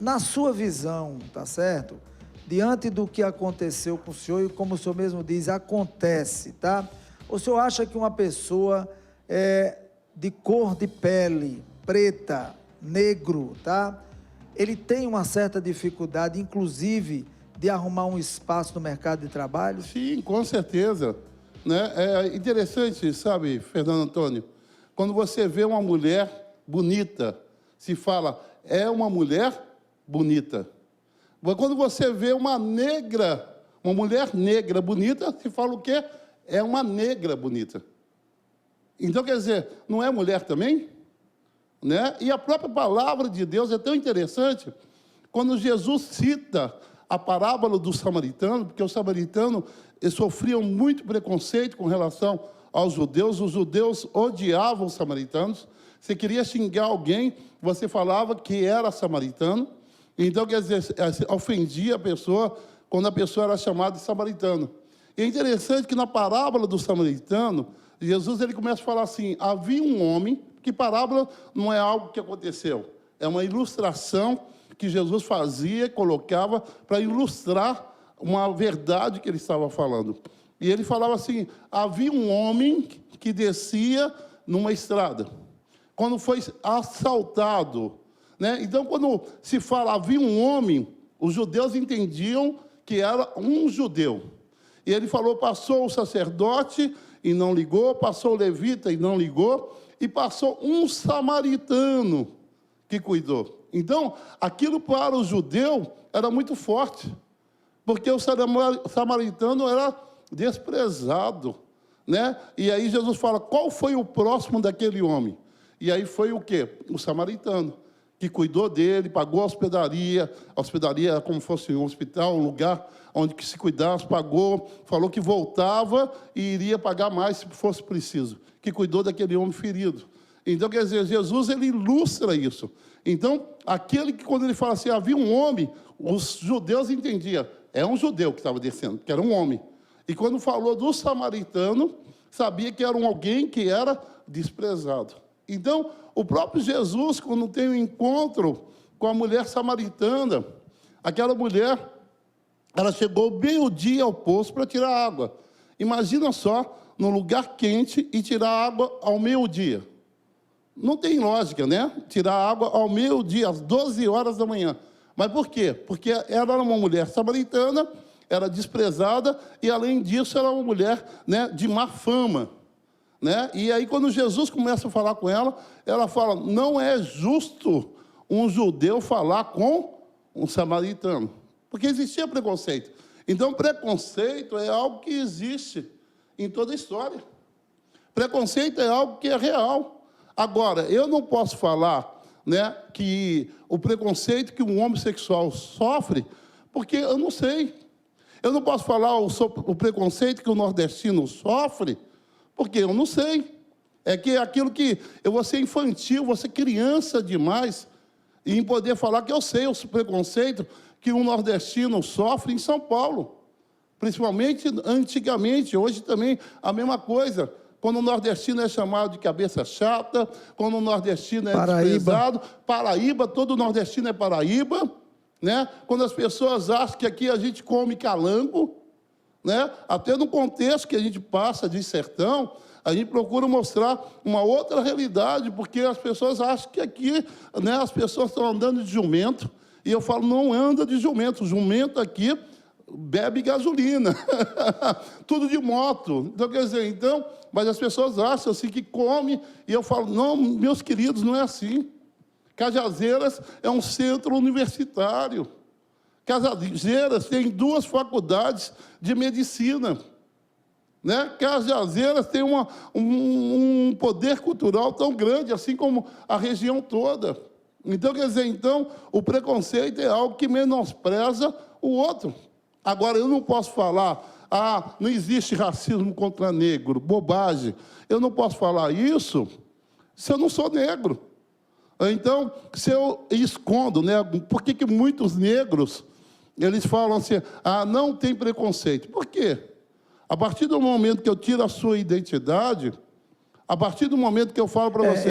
Na sua visão, tá certo? Diante do que aconteceu com o senhor, e como o senhor mesmo diz, acontece, tá? O senhor acha que uma pessoa de cor de pele, preta, negro, tá? Ele tem uma certa dificuldade, inclusive, de arrumar um espaço no mercado de trabalho? Sim, com certeza. Né? É interessante, sabe, Fernando Antônio, quando você vê uma mulher bonita, se fala, é uma mulher bonita. Quando você vê uma mulher negra bonita, se fala o quê? É uma negra bonita. Então, quer dizer, não é mulher também? Né? E a própria palavra de Deus é tão interessante, quando Jesus cita a parábola do samaritano, porque os samaritanos sofriam muito preconceito com relação aos judeus, os judeus odiavam os samaritanos. Você queria xingar alguém, você falava que era samaritano. Então, quer dizer, ofendia a pessoa quando a pessoa era chamada de samaritano. E é interessante que na parábola do samaritano, Jesus ele começa a falar assim, havia um homem, que parábola não é algo que aconteceu, é uma ilustração que Jesus fazia, colocava para ilustrar uma verdade que ele estava falando. E ele falava assim, havia um homem que descia numa estrada, quando foi assaltado, né? Então, quando se fala havia um homem, os judeus entendiam que era um judeu. E ele falou, passou o sacerdote e não ligou, passou o levita e não ligou, e passou um samaritano que cuidou. Então, aquilo para o judeu era muito forte, porque o samaritano era desprezado, né? E aí Jesus fala, qual foi o próximo daquele homem? E aí foi o quê? O samaritano, que cuidou dele, pagou a hospedaria era como se fosse um hospital, um lugar onde que se cuidasse, pagou, falou que voltava e iria pagar mais se fosse preciso, que cuidou daquele homem ferido. Então, quer dizer, Jesus, ele ilustra isso. Então, aquele que, quando ele fala assim, havia um homem, os judeus entendiam, é um judeu que estava descendo, que era um homem. E quando falou do samaritano, sabia que era alguém que era desprezado. Então, o próprio Jesus, quando tem um encontro com a mulher samaritana, aquela mulher, ela chegou meio-dia ao poço para tirar água. Imagina só, num lugar quente e tirar água ao meio-dia. Não tem lógica, né? Tirar água ao meio-dia, às 12 horas da manhã. Mas por quê? Porque ela era uma mulher samaritana, era desprezada, e, além disso, era uma mulher, né, de má fama. Né? E aí, quando Jesus começa a falar com ela, ela fala, não é justo um judeu falar com um samaritano. Porque existia preconceito. Então, preconceito é algo que existe em toda a história. Preconceito é algo que é real. Agora, eu não posso falar, né, que o preconceito que um homossexual sofre, porque eu não sei. Eu não posso falar o preconceito que o nordestino sofre, porque eu não sei. É que aquilo que eu vou ser infantil, vou ser criança demais, em poder falar que eu sei o preconceito que um nordestino sofre em São Paulo. Principalmente antigamente, hoje também a mesma coisa. Quando o nordestino é chamado de cabeça chata, quando o nordestino é desprezado, Paraíba, todo nordestino é Paraíba, né? Quando as pessoas acham que aqui a gente come calango, né? Até no contexto que a gente passa de sertão, a gente procura mostrar uma outra realidade, porque as pessoas acham que aqui, né, as pessoas estão andando de jumento, e eu falo, não anda de jumento, o jumento aqui bebe gasolina, tudo de moto. Então, quer dizer, mas as pessoas acham assim que come, e eu falo, não, meus queridos, não é assim. Cajazeiras é um centro universitário. Cajazeiras tem 2 faculdades de medicina. Né? Cajazeiras tem um poder cultural tão grande, assim como a região toda. Então, quer dizer, o preconceito é algo que menospreza o outro. Agora, eu não posso falar, não existe racismo contra negro, bobagem. Eu não posso falar isso se eu não sou negro. Então, se eu escondo, né? Por que muitos negros, eles falam assim, não tem preconceito? Por quê? A partir do momento que eu tiro a sua identidade, a partir do momento que eu falo para você,